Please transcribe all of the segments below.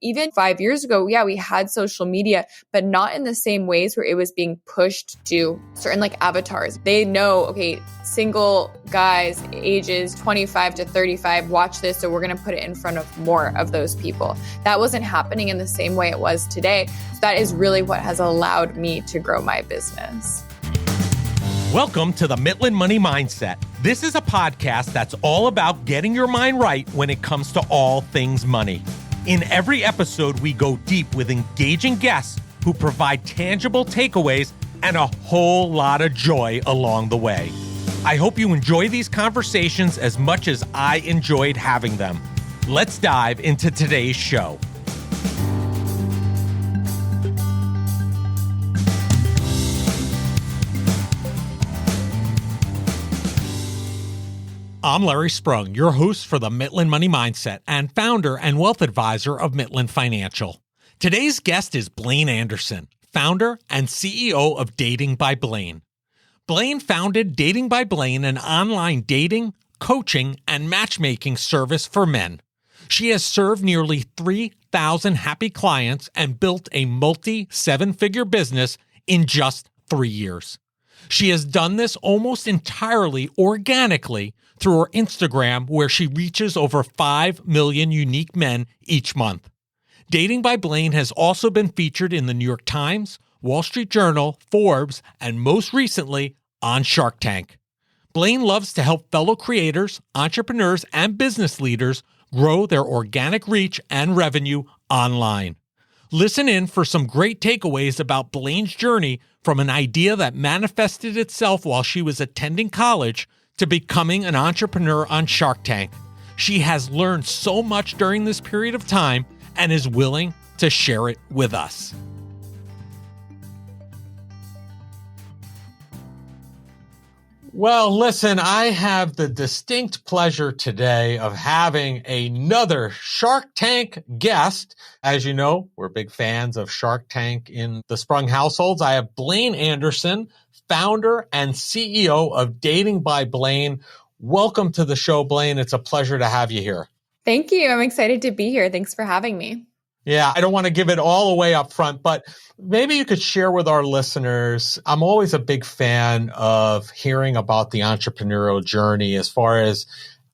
even 5 years ago, yeah, we had social media, but not in the same ways where it was being pushed to certain like avatars. They know, okay, single guys ages 25 to 35 watch this, so we're going to put it in front of more of those people. That wasn't happening in the same way it was today. So that is really what has allowed me to grow my business. Welcome to the Midland Money Mindset. This is a podcast that's all about getting your mind right when it comes to all things money. In every episode, we go deep with engaging guests who provide tangible takeaways and a whole lot of joy along the way. I hope you enjoy these conversations as much as I enjoyed having them. Let's dive into today's show. I'm Larry Sprung, your host for the Midland Money Mindset and founder and wealth advisor of Midland Financial. Today's guest is Blaine Anderson, founder and CEO of Dating by Blaine. Blaine founded Dating by Blaine, an online dating, coaching, and matchmaking service for men. She has served nearly 3,000 happy clients and built a multi-seven-figure business in just 3 years. She has done this almost entirely organically through her Instagram, where she reaches over 5 million unique men each month. Dating by Blaine has also been featured in the New York Times, Wall Street Journal, Forbes, and most recently on Shark Tank. Blaine loves to help fellow creators, entrepreneurs, and business leaders grow their organic reach and revenue online. Listen in for some great takeaways about Blaine's journey from an idea that manifested itself while she was attending college to becoming an entrepreneur on Shark Tank. She has learned so much during this period of time and is willing to share it with us. Well, listen, I have the distinct pleasure today of having another Shark Tank guest. As you know, we're big fans of Shark Tank in the Sprung households. I have Blaine Anderson, founder and CEO of Dating by Blaine. Welcome to the show, Blaine. It's a pleasure to have you here. Thank you. I'm excited to be here. Thanks for having me. Yeah, I don't want to give it all away up front, but maybe you could share with our listeners. I'm always a big fan of hearing about the entrepreneurial journey as far as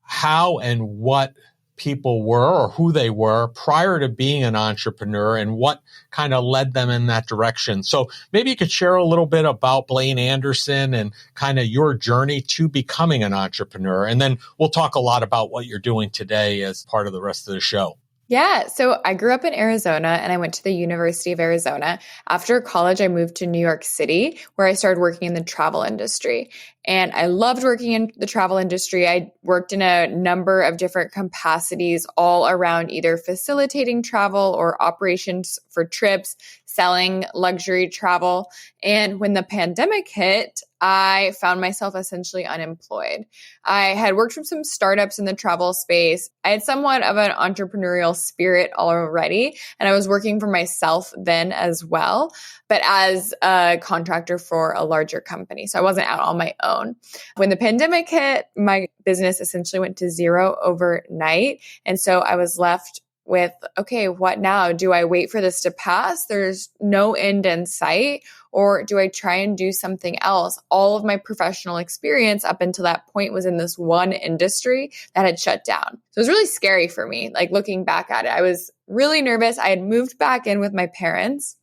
how and what people were or who they were prior to being an entrepreneur and what kind of led them in that direction. So maybe you could share a little bit about Blaine Anderson and kind of your journey to becoming an entrepreneur. And then we'll talk a lot about what you're doing today as part of the rest of the show. Yeah. So I grew up in Arizona and I went to the University of Arizona. After college, I moved to New York City, where I started working in the travel industry. And I loved working in the travel industry. I worked in a number of different capacities all around either facilitating travel or operations for trips, selling luxury travel. And when the pandemic hit, I found myself essentially unemployed. I had worked with some startups in the travel space. I had somewhat of an entrepreneurial spirit already, and I was working for myself then as well, but as a contractor for a larger company. So I wasn't out on my own. When the pandemic hit, my business essentially went to zero overnight. And so I was left with, okay, what now? Do I wait for this to pass? There's no end in sight. Or do I try and do something else? All of my professional experience up until that point was in this one industry that had shut down. So it was really scary for me. Like looking back at it, I was really nervous. I had moved back in with my parents.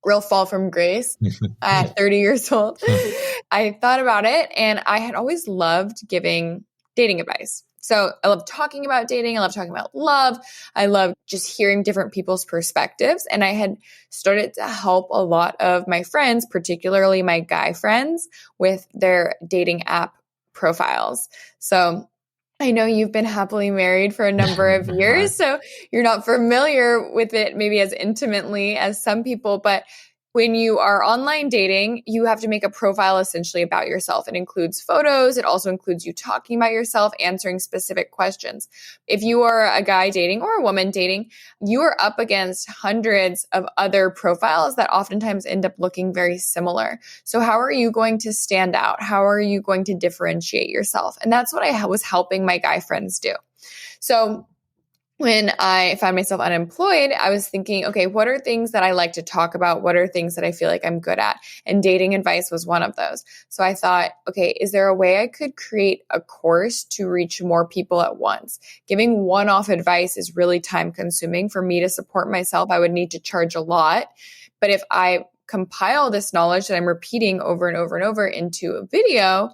Real fall from grace at 30 years old. I thought about it and I had always loved giving dating advice. So I love talking about dating. I love talking about love. I love just hearing different people's perspectives. And I had started to help a lot of my friends, particularly my guy friends, with their dating app profiles. So I know you've been happily married for a number of years, so you're not familiar with it maybe as intimately as some people, but when you are online dating, you have to make a profile essentially about yourself. It includes photos. It also includes you talking about yourself, answering specific questions. If you are a guy dating or a woman dating, you are up against hundreds of other profiles that oftentimes end up looking very similar. So how are you going to stand out? How are you going to differentiate yourself? And that's what I was helping my guy friends do. So when I found myself unemployed, I was thinking, okay, what are things that I like to talk about? What are things that I feel like I'm good at? And dating advice was one of those. So I thought, okay, is there a way I could create a course to reach more people at once? Giving one-off advice is really time consuming. For me to support myself, I would need to charge a lot. But if I compile this knowledge that I'm repeating over and over and over into a video,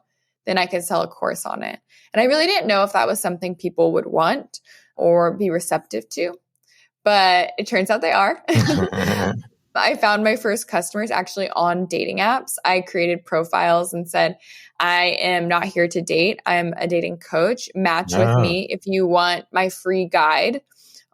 then I could sell a course on it. And I really didn't know if that was something people would want or be receptive to, but it turns out they are. I found my first customers actually on dating apps. I created profiles and said, I am not here to date. I'm a dating coach. Match with me if you want my free guide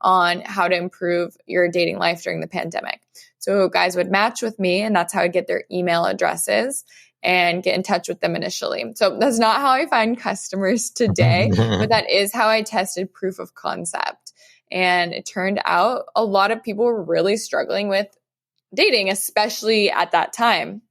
on how to improve your dating life during the pandemic. So guys would match with me, and that's how I get their email addresses and get in touch with them initially. So that's not how I find customers today, but that is how I tested proof of concept. And it turned out a lot of people were really struggling with dating, especially at that time.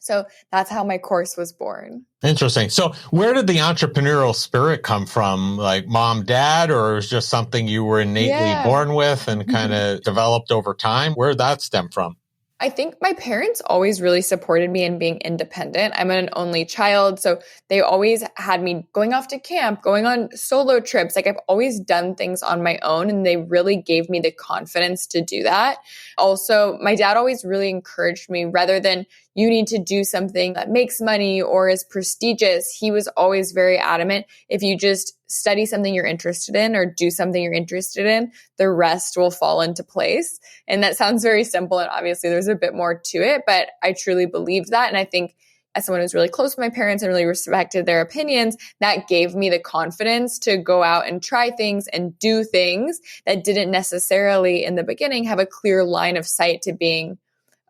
So that's how my course was born. Interesting. So where did the entrepreneurial spirit come from? Like mom, dad, or it was just something you were innately born with and kind of developed over time? Where did that stem from? I think my parents always really supported me in being independent. I'm an only child, so they always had me going off to camp, going on solo trips. Like I've always done things on my own, and they really gave me the confidence to do that. Also, my dad always really encouraged me rather than you need to do something that makes money or is prestigious. He was always very adamant. If you just study something you're interested in or do something you're interested in, the rest will fall into place. And that sounds very simple. And obviously there's a bit more to it, but I truly believed that. And I think as someone who's really close with my parents and really respected their opinions, that gave me the confidence to go out and try things and do things that didn't necessarily in the beginning have a clear line of sight to being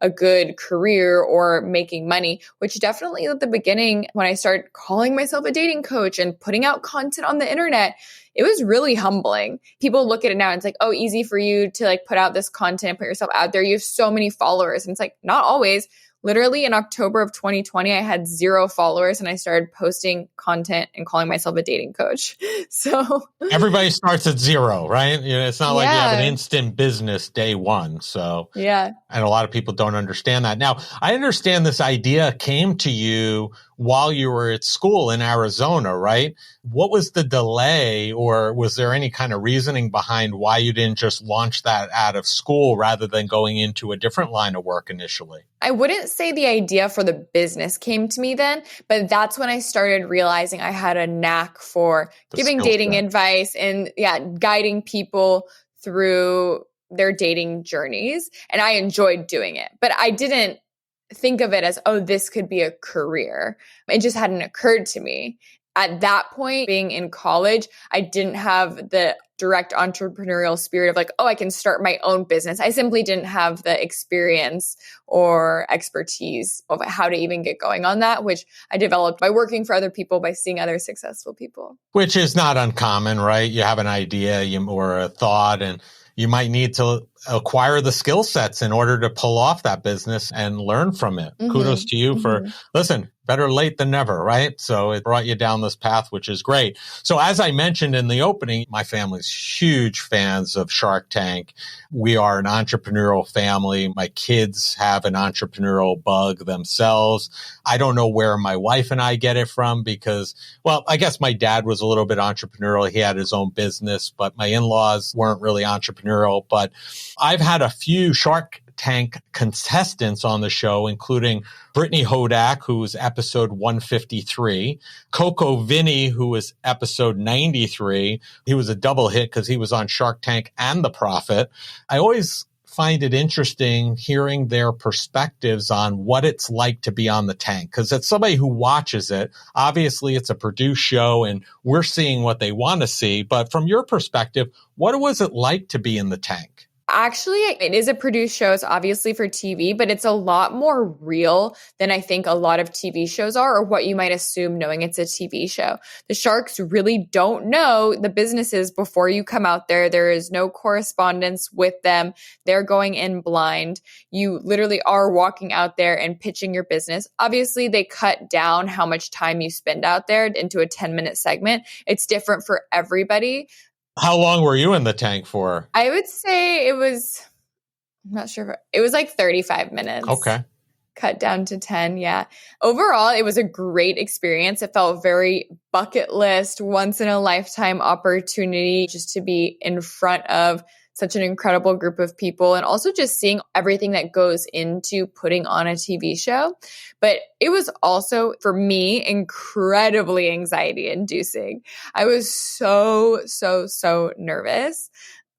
a good career or making money, which definitely at the beginning, when I started calling myself a dating coach and putting out content on the internet, it was really humbling. People look at it now and it's like, oh, easy for you to like put out this content, put yourself out there. You have so many followers. And it's like, not always. Literally in October of 2020, I had 0 followers and I started posting content and calling myself a dating coach. So everybody starts at 0, right? It's not like you have an instant business day one. So and a lot of people don't understand that. Now, I understand this idea came to you while you were at school in Arizona, right? What was the delay, or was there any kind of reasoning behind why you didn't just launch that out of school rather than going into a different line of work initially? I wouldn't say the idea for the business came to me then, but that's when I started realizing I had a knack for giving dating advice and guiding people through their dating journeys. And I enjoyed doing it, but I didn't think of it as, oh, this could be a career. It just hadn't occurred to me. At that point, being in college, I didn't have the direct entrepreneurial spirit of like, oh, I can start my own business. I simply didn't have the experience or expertise of how to even get going on that, which I developed by working for other people, by seeing other successful people. Which is not uncommon, right? You have an idea or a thought, and you might need to acquire the skill sets in order to pull off that business and learn from it. Kudos to you for, listen, better late than never, right? So it brought you down this path, which is great. So as I mentioned in the opening, my family's huge fans of Shark Tank. We are an entrepreneurial family. My kids have an entrepreneurial bug themselves. I don't know where my wife and I get it from because, well, I guess my dad was a little bit entrepreneurial. He had his own business, but my in-laws weren't really entrepreneurial. But I've had a few Shark Tank contestants on the show, including Brittany Hodak, who was episode 153, Coco Vinny, who was episode 93. He was a double hit because he was on Shark Tank and The Profit. I always find it interesting hearing their perspectives on what it's like to be on the tank. Because as somebody who watches it, obviously it's a produced show and we're seeing what they want to see. But from your perspective, what was it like to be in the tank? Actually, it is a produced show. It's obviously for TV, but it's a lot more real than I think a lot of TV shows are, or what you might assume knowing it's a TV show. The sharks really don't know the businesses before you come out there. There is no correspondence with them. They're going in blind. You literally are walking out there and pitching your business. Obviously, they cut down how much time you spend out there into a 10-minute segment. It's different for everybody. How long were you in the tank for? I would say I'm not sure. It was like 35 minutes. Okay. Cut down to 10. Yeah. Overall, it was a great experience. It felt very bucket list, once in a lifetime opportunity just to be in front of such an incredible group of people and also just seeing everything that goes into putting on a TV show. But it was also, for me, incredibly anxiety inducing. I was so nervous.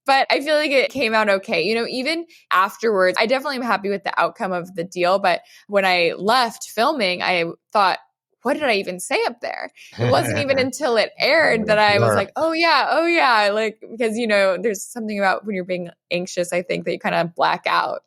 But I feel like it came out okay. Even afterwards, I definitely am happy with the outcome of the deal. But when I left filming, I thought, what did I even say up there? It wasn't even until it aired that I was like, oh yeah. Like, because, there's something about when you're being anxious, I think that you kind of black out.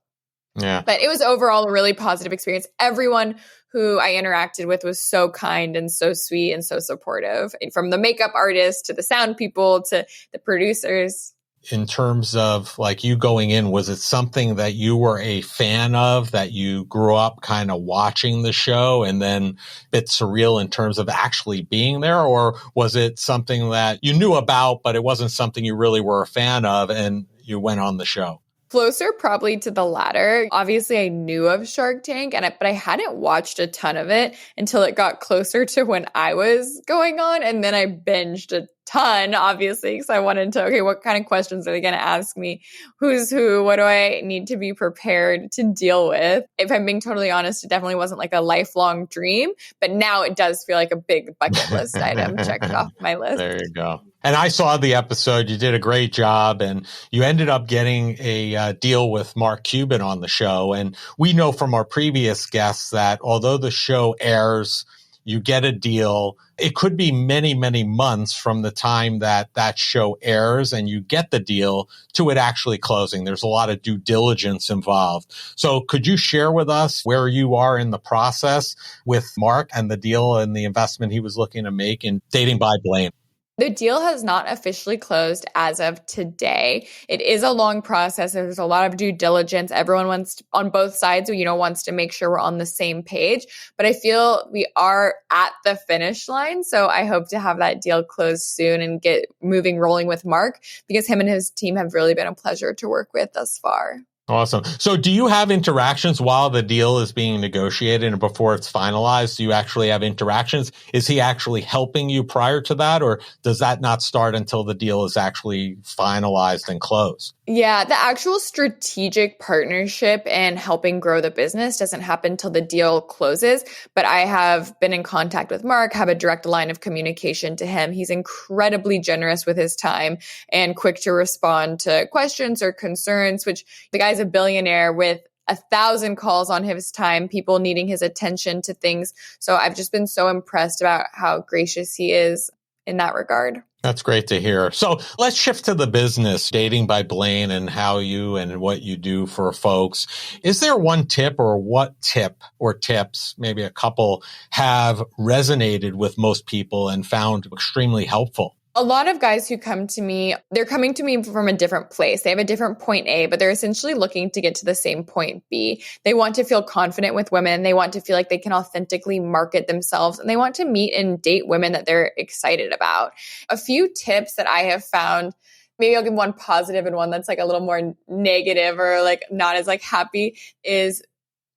Yeah. But it was overall a really positive experience. Everyone who I interacted with was so kind and so sweet and so supportive, from the makeup artist to the sound people to the producers. In terms of like you going in, was it something that you were a fan of, that you grew up kind of watching the show and then a bit surreal in terms of actually being there? Or was it something that you knew about, but it wasn't something you really were a fan of and you went on the show? Closer probably to the latter. Obviously, I knew of Shark Tank, but I hadn't watched a ton of it until it got closer to when I was going on. And then I binged a ton, obviously, because I wanted to, okay, what kind of questions are they going to ask me? Who's who? What do I need to be prepared to deal with? If I'm being totally honest, it definitely wasn't like a lifelong dream, but now it does feel like a big bucket list item checked off my list. There you go. And I saw the episode. You did a great job, and you ended up getting a deal with Mark Cuban on the show. And we know from our previous guests that although the show airs, you get a deal. It could be many, many months from the time that that show airs and you get the deal to it actually closing. There's a lot of due diligence involved. So could you share with us where you are in the process with Mark and the deal and the investment he was looking to make in Dating by Blaine? The deal has not officially closed as of today. It is a long process. There's a lot of due diligence. Everyone on both sides, wants to make sure we're on the same page. But I feel we are at the finish line. So I hope to have that deal closed soon and get rolling with Mark, because him and his team have really been a pleasure to work with thus far. Awesome. So do you have interactions while the deal is being negotiated and before it's finalized? Do you actually have interactions? Is he actually helping you prior to that, or does that not start until the deal is actually finalized and closed? Yeah, the actual strategic partnership and helping grow the business doesn't happen till the deal closes. But I have been in contact with Mark, have a direct line of communication to him. He's incredibly generous with his time and quick to respond to questions or concerns, which the guy's a billionaire with 1,000 calls on his time, people needing his attention to things. So I've just been so impressed about how gracious he is in that regard. That's great to hear. So let's shift to the business, Dating by Blaine, and how you and what you do for folks. Is there one tip, or what tip or tips, maybe a couple, have resonated with most people and found extremely helpful? A lot of guys who come to me, they're coming to me from a different place. They have a different point A, but they're essentially looking to get to the same point B. They want to feel confident with women. They want to feel like they can authentically market themselves, and they want to meet and date women that they're excited about. A few tips that I have found, maybe I'll give one positive and one that's like a little more negative or like not as like happy, is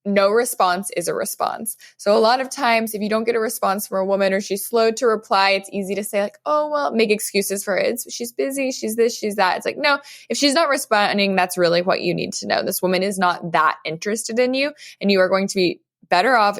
no response is a response. So a lot of times if you don't get a response from a woman or she's slow to reply, it's easy to say like, oh, well, make excuses for it. She's busy, she's this, she's that. It's like, no, if she's not responding, that's really what you need to know. This woman is not that interested in you, and you are going to be better off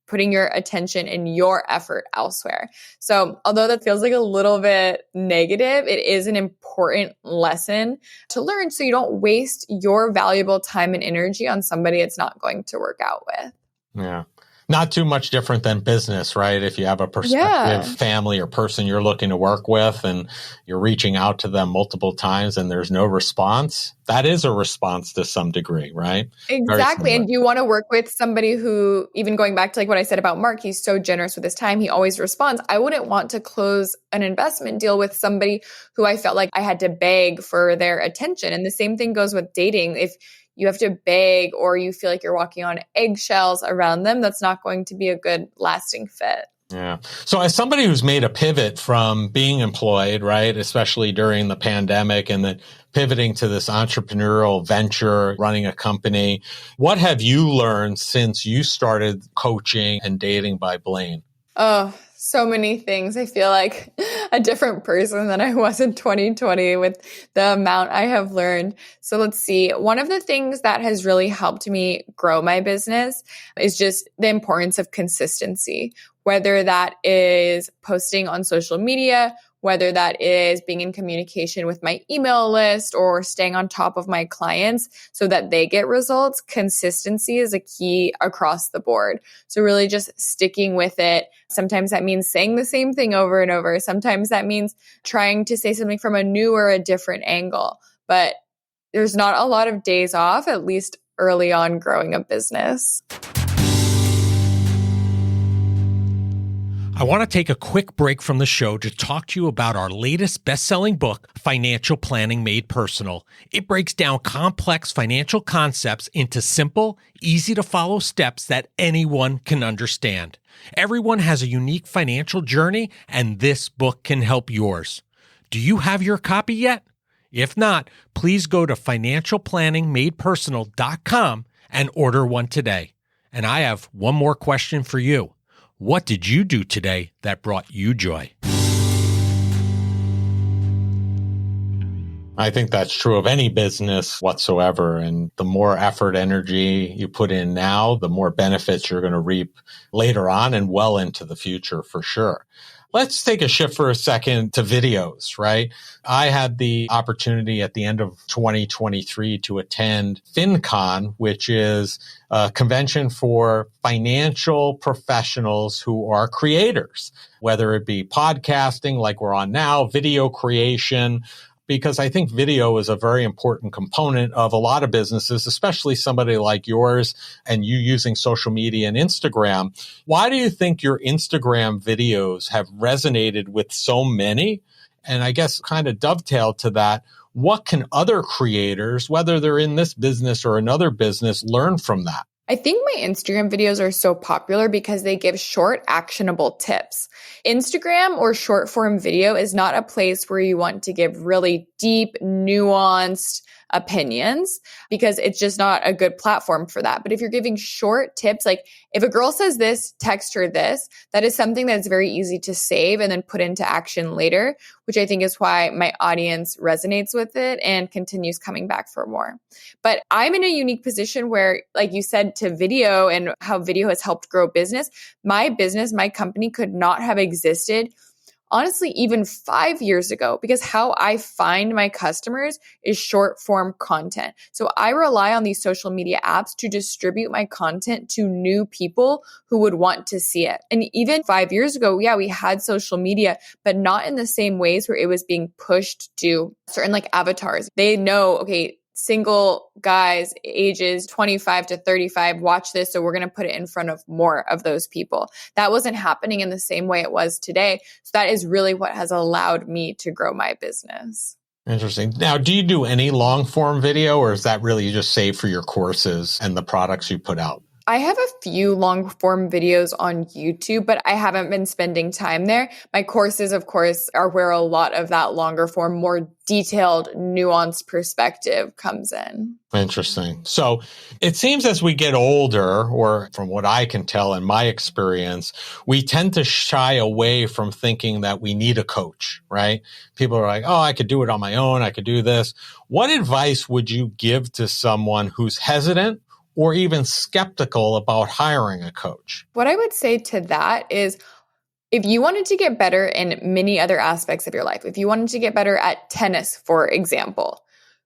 putting your attention and your effort elsewhere. So although that feels like a little bit negative, it is an important lesson to learn so you don't waste your valuable time and energy on somebody it's not going to work out with. Yeah. Not too much different than business, right? If you have a prospective family or person you're looking to work with and you're reaching out to them multiple times and there's no response, that is a response to some degree, right? Exactly. And you want to work with somebody who, even going back to like what I said about Mark, he's so generous with his time. He always responds. I wouldn't want to close an investment deal with somebody who I felt like I had to beg for their attention. And the same thing goes with dating. If you have to beg or you feel like you're walking on eggshells around them, that's not going to be a good lasting fit. Yeah. So as somebody who's made a pivot from being employed, right, especially during the pandemic and then pivoting to this entrepreneurial venture, running a company, what have you learned since you started coaching and dating by Blaine? Oh, so many things. I feel like a different person than I was in 2020 with the amount I have learned. So let's see. One of the things that has really helped me grow my business is just the importance of consistency, whether that is posting on social media, whether that is being in communication with my email list or staying on top of my clients so that they get results. Consistency is a key across the board. So really just sticking with it. Sometimes that means saying the same thing over and over. Sometimes that means trying to say something from a new or a different angle. But there's not a lot of days off, at least early on growing a business. I want to take a quick break from the show to talk to you about our latest best-selling book, Financial Planning Made Personal. It breaks down complex financial concepts into simple, easy-to-follow steps that anyone can understand. Everyone has a unique financial journey, and this book can help yours. Do you have your copy yet? If not, please go to financialplanningmadepersonal.com and order one today. And I have one more question for you. What did you do today that brought you joy? I think that's true of any business whatsoever. And the more effort, energy you put in now, the more benefits you're going to reap later on and well into the future for sure. Let's take a shift for a second to videos, right? I had the opportunity at the end of 2023 to attend FinCon, which is a convention for financial professionals who are creators, whether it be podcasting like we're on now, video creation, because I think video is a very important component of a lot of businesses, especially somebody like yours and you using social media and Instagram. Why do you think your Instagram videos have resonated with so many? And I guess kind of dovetail to that, what can other creators, whether they're in this business or another business, learn from that? I think my Instagram videos are so popular because they give short, actionable tips. Instagram or short form video is not a place where you want to give really deep, nuanced opinions because it's just not a good platform for that. But if you're giving short tips, like if a girl says this, text her this, that is something that's very easy to save and then put into action later, which I think is why my audience resonates with it and continues coming back for more. But I'm in a unique position where, like you said, to video and how video has helped grow business, my company could not have existed honestly, even 5 years ago, because how I find my customers is short form content. So I rely on these social media apps to distribute my content to new people who would want to see it. And even 5 years ago, yeah, we had social media, but not in the same ways where it was being pushed to certain like avatars. They know, okay, single guys ages 25 to 35 watch this, so we're going to put it in front of more of those people. That wasn't happening in the same way it was today. So that is really what has allowed me to grow my business. Interesting. Now, do you do any long form video, or is that really just saved for your courses and the products you put out? I have a few long form videos on YouTube, but I haven't been spending time there. My courses, of course, are where a lot of that longer form, more detailed, nuanced perspective comes in. Interesting. So it seems as we get older, or from what I can tell in my experience, we tend to shy away from thinking that we need a coach, right? People are like, oh, I could do it on my own. I could do this. What advice would you give to someone who's hesitant or even skeptical about hiring a coach? What I would say to that is, if you wanted to get better in many other aspects of your life, if you wanted to get better at tennis, for example,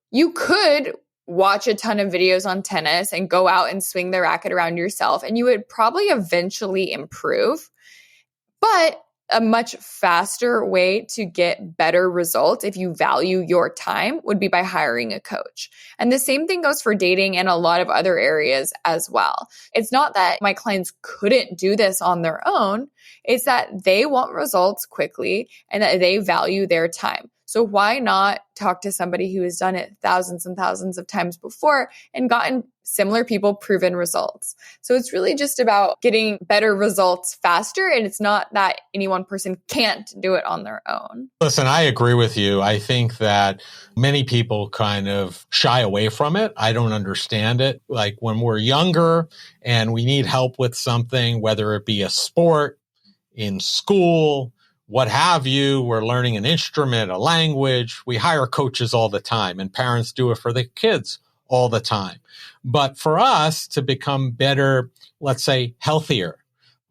you could watch a ton of videos on tennis and go out and swing the racket around yourself, and you would probably eventually improve. But a much faster way to get better results if you value your time would be by hiring a coach. And the same thing goes for dating and a lot of other areas as well. It's not that my clients couldn't do this on their own. It's that they want results quickly and that they value their time. So why not talk to somebody who has done it thousands and thousands of times before and gotten similar people proven results? So it's really just about getting better results faster. And it's not that any one person can't do it on their own. Listen, I agree with you. I think that many people kind of shy away from it. I don't understand it. Like when we're younger and we need help with something, whether it be a sport, in school, what have you, we're learning an instrument, a language, we hire coaches all the time, and parents do it for the kids all the time. But for us to become better, let's say healthier,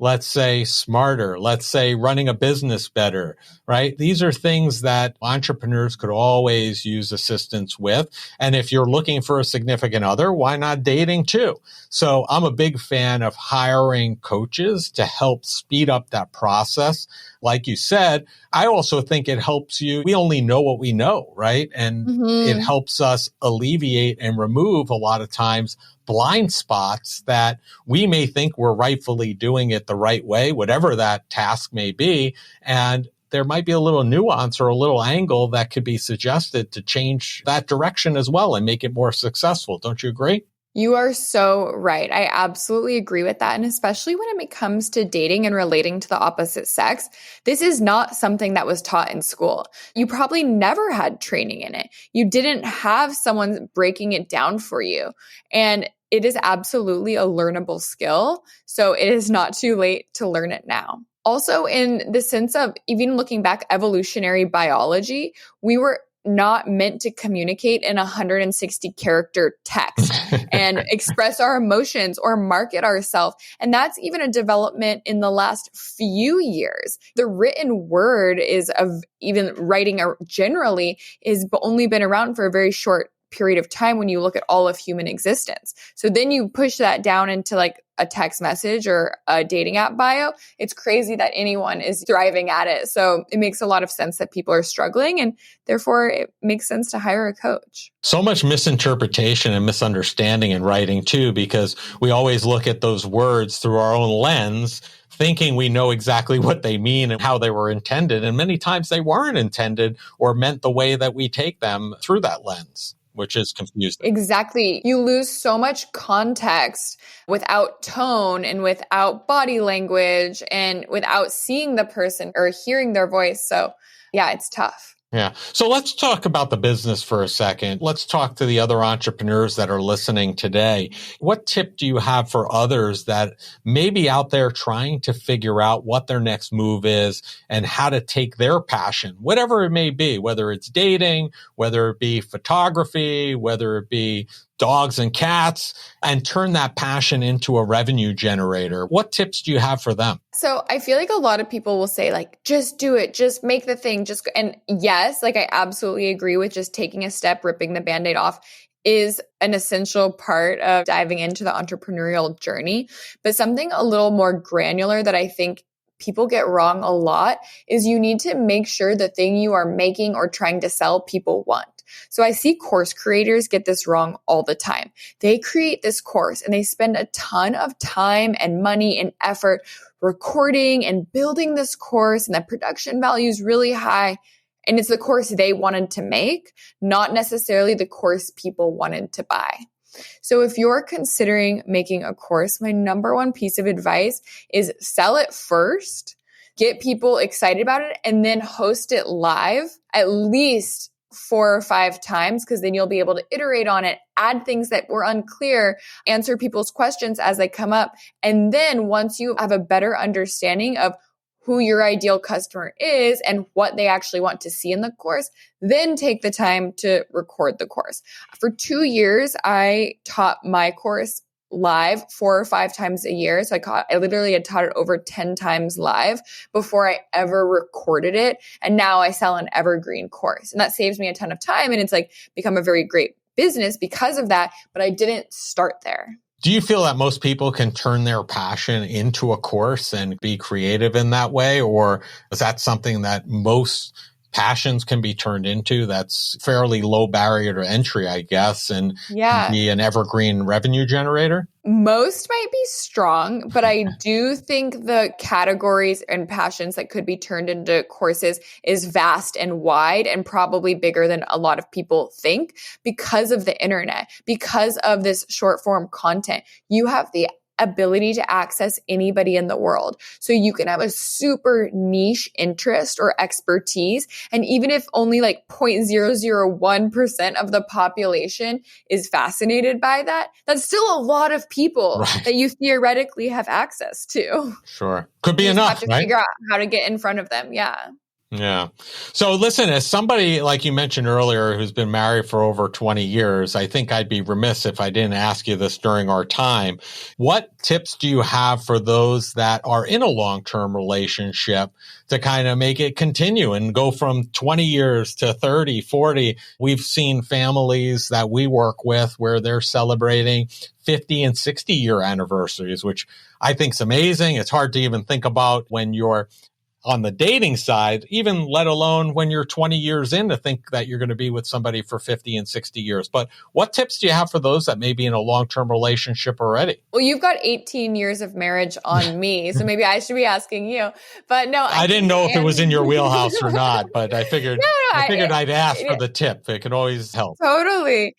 let's say smarter, let's say running a business better, right? These are things that entrepreneurs could always use assistance with. And if you're looking for a significant other, why not dating too? So I'm a big fan of hiring coaches to help speed up that process. Like you said, I also think it helps you. We only know what we know, right? And it helps us alleviate and remove a lot of times blind spots that we may think we're rightfully doing it the right way, whatever that task may be. And there might be a little nuance or a little angle that could be suggested to change that direction as well and make it more successful. Don't you agree? You are so right. I absolutely agree with that. And especially when it comes to dating and relating to the opposite sex, this is not something that was taught in school. You probably never had training in it. You didn't have someone breaking it down for you. And it is absolutely a learnable skill. So it is not too late to learn it now. Also, in the sense of even looking back, evolutionary biology, we were not meant to communicate in 160 character text and express our emotions or market ourselves. And that's even a development in the last few years. The written word is of even writing generally is only been around for a very short period of time when you look at all of human existence. So then you push that down into like a text message or a dating app bio. It's crazy that anyone is thriving at it. So it makes a lot of sense that people are struggling, and therefore it makes sense to hire a coach. So much misinterpretation and misunderstanding in writing too, because we always look at those words through our own lens, thinking we know exactly what they mean and how they were intended. And many times they weren't intended or meant the way that we take them through that lens, which is confusing. Exactly. You lose so much context without tone and without body language and without seeing the person or hearing their voice. So yeah, it's tough. Yeah. So let's talk about the business for a second. Let's talk to the other entrepreneurs that are listening today. What tip do you have for others that may be out there trying to figure out what their next move is and how to take their passion, whatever it may be, whether it's dating, whether it be photography, whether it be dogs and cats, and turn that passion into a revenue generator? What tips do you have for them? So I feel like a lot of people will say like, just do it, just make the thing, just go. And yes, like I absolutely agree with just taking a step, ripping the Band-Aid off is an essential part of diving into the entrepreneurial journey. But something a little more granular that I think people get wrong a lot is you need to make sure the thing you are making or trying to sell people want. So I see course creators get this wrong all the time. They create this course and they spend a ton of time and money and effort recording and building this course, and the production value is really high. And it's the course they wanted to make, not necessarily the course people wanted to buy. So if you're considering making a course, my number one piece of advice is sell it first, get people excited about it, and then host it live at least 4 or 5 times, because then you'll be able to iterate on it, add things that were unclear, answer people's questions as they come up. And then once you have a better understanding of who your ideal customer is and what they actually want to see in the course, then take the time to record the course. For 2 years, I taught my course live 4 or 5 times a year. So I literally had taught it over 10 times live before I ever recorded it. And now I sell an evergreen course, and that saves me a ton of time. And it's like become a very great business because of that. But I didn't start there. Do you feel that most people can turn their passion into a course and be creative in that way? Or is that something that most passions can be turned into that's fairly low barrier to entry, I guess, and be an evergreen revenue generator? Most might might be strong, but I do think the categories and passions that could be turned into courses is vast and wide and probably bigger than a lot of people think because of the internet, because of this short form content. You have the ability to access anybody in the world. So you can have a super niche interest or expertise. And even if only like 0.001% of the population is fascinated by that, that's still a lot of people that you theoretically have access to. Sure. Could be you enough, have to right? figure out how to get in front of them. Yeah. Yeah. So listen, as somebody like you mentioned earlier who's been married for over 20 years, I think I'd be remiss if I didn't ask you this during our time. What tips do you have for those that are in a long-term relationship to kind of make it continue and go from 20 years to 30, 40? We've seen families that we work with where they're celebrating 50 and 60-year anniversaries, which I think is amazing. It's hard to even think about when you're on the dating side, even let alone when you're 20 years in, to think that you're going to be with somebody for 50 and 60 years. But what tips do you have for those that may be in a long-term relationship already? Well, you've got 18 years of marriage on me, so maybe I should be asking you. But no, I didn't know if it was in your wheelhouse or not, but I figured I'd ask for the tip. It could always help. Totally.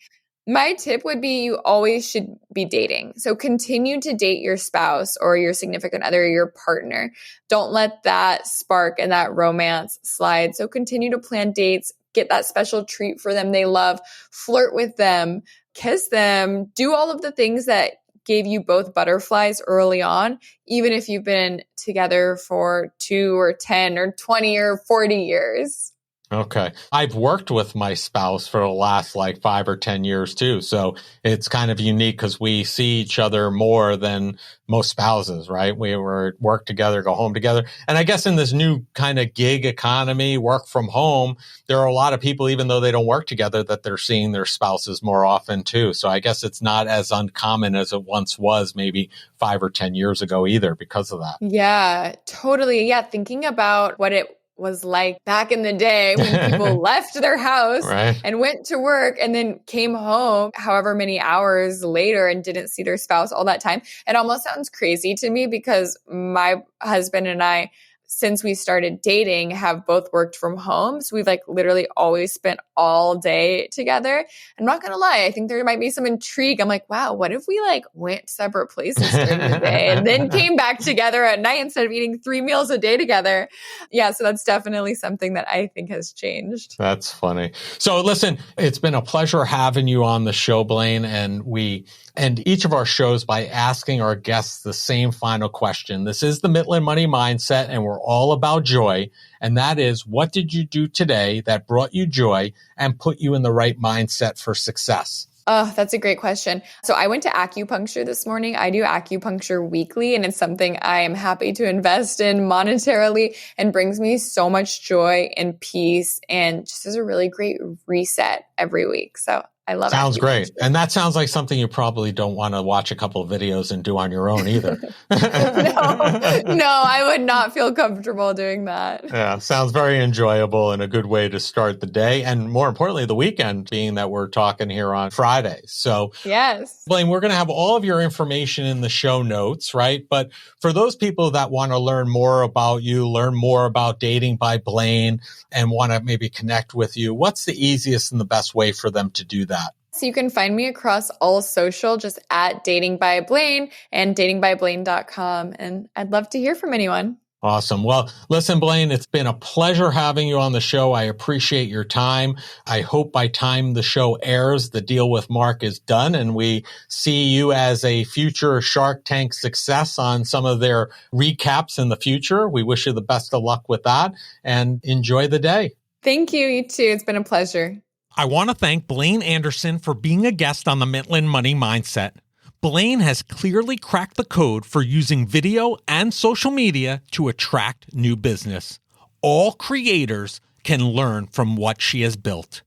My tip would be you always should be dating. So continue to date your spouse or your significant other, or your partner. Don't let that spark and that romance slide. So continue to plan dates, get that special treat for them they love, flirt with them, kiss them, do all of the things that gave you both butterflies early on, even if you've been together for 2 or 10 or 20 or 40 years. Okay. I've worked with my spouse for the last like 5 or 10 years too. So it's kind of unique because we see each other more than most spouses, right? We work together, go home together. And I guess in this new kind of gig economy, work from home, there are a lot of people, even though they don't work together, that they're seeing their spouses more often too. So I guess it's not as uncommon as it once was maybe 5 or 10 years ago either because of that. Yeah, totally. Yeah. Thinking about what it was like back in the day when people left their house and went to work and then came home however many hours later and didn't see their spouse all that time. It almost sounds crazy to me because my husband and I, since we started dating, have both worked from home. So we've like literally always spent all day together. I'm not going to lie. I think there might be some intrigue. I'm like, wow, what if we like went separate places during the day and then came back together at night instead of eating 3 meals a day together? Yeah. So that's definitely something that I think has changed. That's funny. So listen, it's been a pleasure having you on the show, Blaine. And we end each of our shows by asking our guests the same final question. This is the Mitlin Money Mindset, and we're all about joy. And that is, what did you do today that brought you joy and put you in the right mindset for success? Oh, that's a great question. So I went to acupuncture this morning. I do acupuncture weekly, and it's something I am happy to invest in monetarily and brings me so much joy and peace and just is a really great reset every week. So I love it. Sounds great. And that sounds like something you probably don't want to watch a couple of videos and do on your own either. No, I would not feel comfortable doing that. Yeah, sounds very enjoyable and a good way to start the day. And more importantly, the weekend, being that we're talking here on Friday. So, yes, Blaine, we're going to have all of your information in the show notes, right? But for those people that want to learn more about you, learn more about Dating by Blaine, and want to maybe connect with you, what's the easiest and the best way for them to do that? So you can find me across all social, just at Dating by Blaine and datingbyblaine.com. And I'd love to hear from anyone. Awesome. Well, listen, Blaine, it's been a pleasure having you on the show. I appreciate your time. I hope by time the show airs, the deal with Mark is done and we see you as a future Shark Tank success on some of their recaps in the future. We wish you the best of luck with that and enjoy the day. Thank you. You too. It's been a pleasure. I want to thank Blaine Anderson for being a guest on the Mitlin Money Mindset. Blaine has clearly cracked the code for using video and social media to attract new business. All creators can learn from what she has built.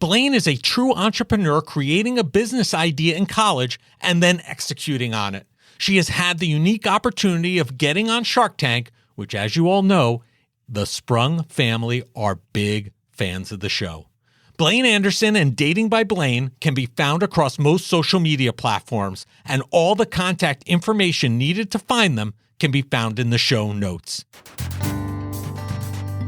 Blaine is a true entrepreneur creating a business idea in college and then executing on it. She has had the unique opportunity of getting on Shark Tank, which, as you all know, the Sprung family are big fans of the show. Blaine Anderson and Dating by Blaine can be found across most social media platforms, and all the contact information needed to find them can be found in the show notes.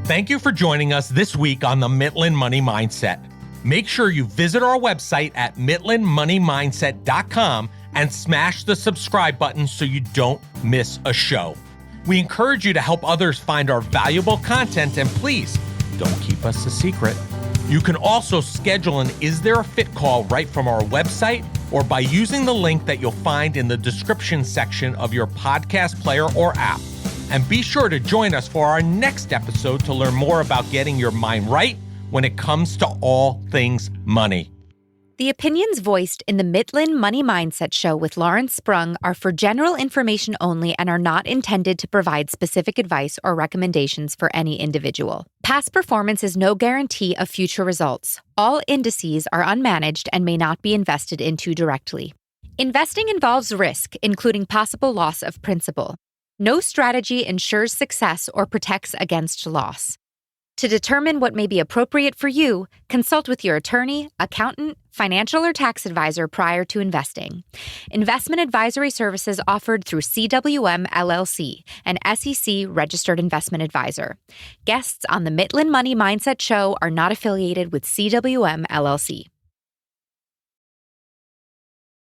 Thank you for joining us this week on the Mitlin Money Mindset. Make sure you visit our website at mitlinmoneymindset.com and smash the subscribe button so you don't miss a show. We encourage you to help others find our valuable content, and please don't keep us a secret. You can also schedule an Is There a Fit call right from our website or by using the link that you'll find in the description section of your podcast player or app. And be sure to join us for our next episode to learn more about getting your mind right when it comes to all things money. The opinions voiced in the Mitlin Money Mindset Show with Lawrence Sprung are for general information only and are not intended to provide specific advice or recommendations for any individual. Past performance is no guarantee of future results. All indices are unmanaged and may not be invested into directly. Investing involves risk, including possible loss of principal. No strategy ensures success or protects against loss. To determine what may be appropriate for you, consult with your attorney, accountant, financial or tax advisor prior to investing. Investment advisory services offered through CWM LLC, an SEC registered investment advisor. Guests on the Mitlin Money Mindset Show are not affiliated with CWM LLC.